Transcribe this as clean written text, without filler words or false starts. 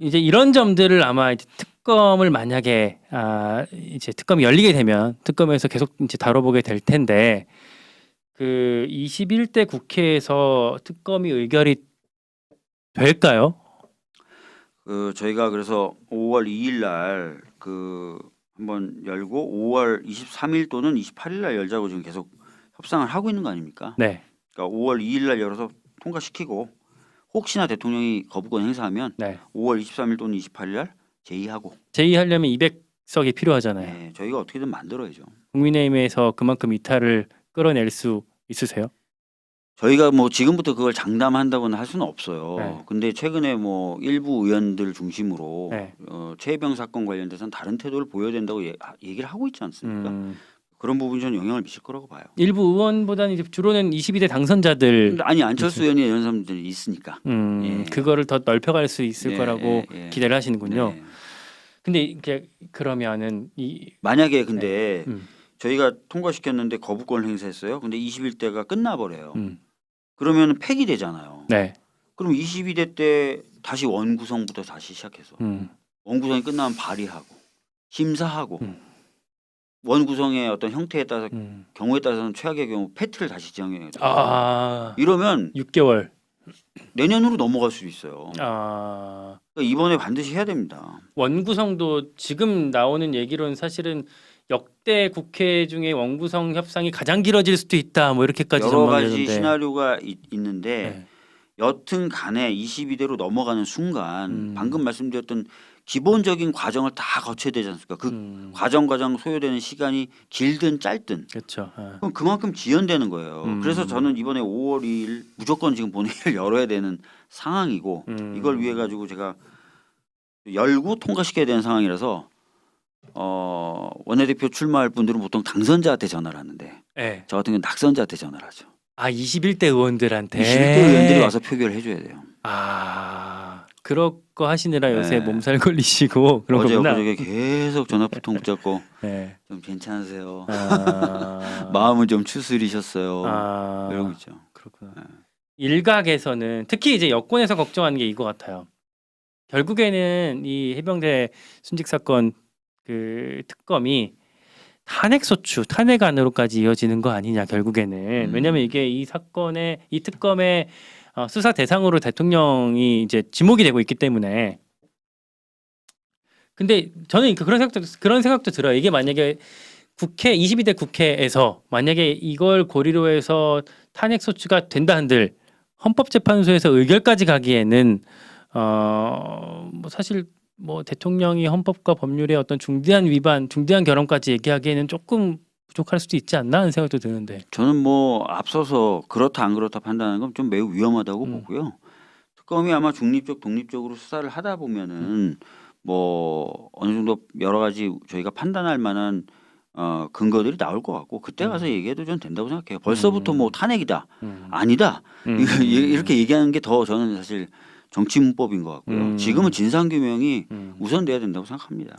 이제 이런 점들을 아마 이제 특검을 만약에 이제 특검이 열리게 되면 특검에서 계속 이제 다뤄보게 될 텐데 그 21대 국회에서 특검이 의결이 될까요? 저희가 그래서 5월 2일 날 한번 열고 5월 23일 또는 28일 날 열자고 지금 계속 협상을 하고 있는 거 아닙니까? 네, 그러니까 5월 2일 날 열어서 통과시키고 혹시나 대통령이 거부권 행사하면 네. 5월 23일 또는 28일 날 제의하고 제의하려면 200석이 필요하잖아요. 네, 저희가 어떻게든 만들어야죠. 국민의힘에서 그만큼 이탈을 끌어낼 수 있으세요? 저희가 뭐 지금부터 그걸 장담한다고는 할 수는 없어요. 네. 근데 최근에 뭐 일부 의원들 중심으로 네. 최혜병 사건 관련돼서는 다른 태도를 보여야 된다고 얘기를 하고 있지 않습니까? 그런 부분이 좀 영향을 미칠 거라고 봐요. 일부 의원보다는 이제 주로는 22대 당선자들 근데 아니 안철수 의원이 이런 사람들이 있으니까. 예. 그거를 더 넓혀갈 수 있을 예, 거라고 예, 예. 기대를 하시는군요. 네. 근데 이게 그러면은 만약에 근데 음, 저희가 통과시켰는데 거부권을 행사했어요. 근데 21대가 끝나버려요. 음, 그러면 폐기되잖아요. 네, 그럼 22대 때 다시 원구성부터 다시 시작해서 원구성이 끝나면 발의하고 심사하고 원구성의 어떤 형태에 따라서 경우에 따라서는 최악의 경우 패트를 다시 지정해야 돼요. 이러면 6개월. 내년으로 넘어갈 수 있어요. 아, 그러니까 이번에 반드시 해야 됩니다. 원구성도 지금 나오는 얘기로는 사실은 역대 국회 중에 원구성 협상이 가장 길어질 수도 있다. 뭐 이렇게까지 여러 가지 전망되는데. 시나리오가 있는데 네. 여튼 간에 22대로 넘어가는 순간 방금 말씀드렸던 기본적인 과정을 다 거쳐야 되지 않습니까? 그 과정 소요되는 시간이 길든 짧든 그렇죠. 그럼 그만큼 지연되는 거예요. 그래서 저는 이번에 5월 2일 무조건 지금 본회의를 열어야 되는 상황이고 이걸 위해 가지고 제가 열고 통과시켜야 되는 상황이라서 원내대표 출마할 분들은 보통 당선자한테 전화를 하는데 네. 저 같은 경우는 낙선자한테 전화를 하죠. 21대 의원들한테. 21대 의원들이 와서 표결을 해줘야 돼요. 그럴 거 하시느라 요새 네. 몸살 걸리시고 그런 어제 거구나. 엊그저께 계속 전화부통 붙잡고 네. 좀 괜찮으세요? 마음은 좀 추스리셨어요? 이러고 있죠. 그렇구나. 일각에서는 특히 이제 여권에서 걱정하는 게 이거 같아요. 결국에는 이 해병대 순직 사건 그 특검이 탄핵 소추, 탄핵 안으로까지 이어지는 거 아니냐 결국에는. 왜냐하면 이게 이 사건의 이 특검의 수사 대상으로 대통령이 이제 지목이 되고 있기 때문에. 근데 저는 그런 생각도 들어요. 이게 만약에 국회 22대 국회에서 만약에 이걸 고리로 해서 탄핵 소추가 된다 한들 헌법재판소에서 의결까지 가기에는 뭐 사실 뭐 대통령이 헌법과 법률의 어떤 중대한 위반, 중대한 결함까지 얘기하기에는 조금 부족할 수도 있지 않나 하는 생각도 드는데. 저는 뭐 앞서서 그렇다 안 그렇다 판단하는 건 좀 매우 위험하다고 보고요. 특검이 아마 독립적으로 수사를 하다 보면은 뭐 어느 정도 여러 가지 저희가 판단할 만한 근거들이 나올 것 같고 그때 가서 얘기해도 좀 된다고 생각해요. 벌써부터 뭐 탄핵이다, 아니다 이렇게 얘기하는 게 더 저는 사실 정치 문법인 것 같고요. 지금은 진상규명이 우선돼야 된다고 생각합니다.